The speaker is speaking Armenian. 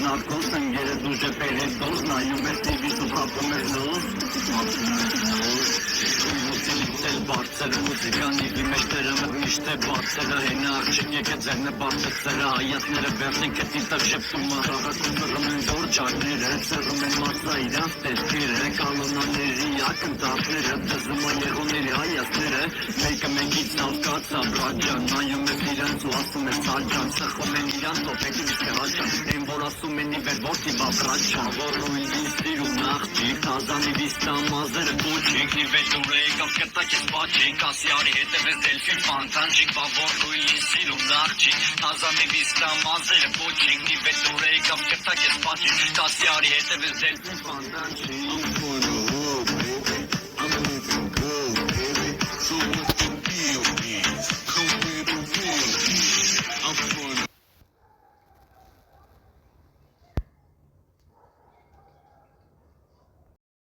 նարկոս ընկերը դուժը պերել դոզ նայում ես տիվից ու խապում ես նոզ Ել բարձր մուզիկան իվի մեջտերը միշտ է բարձերը հենա աղջիկ եկե ձերնը բարձրցերը հայատները վերնին կետին տակ ժեպտումը Հաղացում սրում են դոր ճակները ծրում են մասա իրանց տեսքերը Կալոնաների ակնդապները դզում են եղունների հայացները Մեկը մենքից սավկած սաբրաջան նայում ես իրանց ու ասում ես սաջան Սխում են իրանց ոպեկի վիսկը հաջան Են որ ասում են իվեր որդի բավրաջան Որ ուիլին սիրում աղջիկ Թազանի վիստա մազերը կուչիկ Նիվեր դուր է եկավ կտակ ես բաչիկ Ասիարի հետև ես դելֆին ֆանտանջիկ Բա որ ուիլին սիրում աղջիկ Թազանի վիստա մազերը կուչիկ Նիվեր դուր է եկավ կտակ ես բաչիկ Ասիարի հետև ես դելֆին ֆանտանջիկ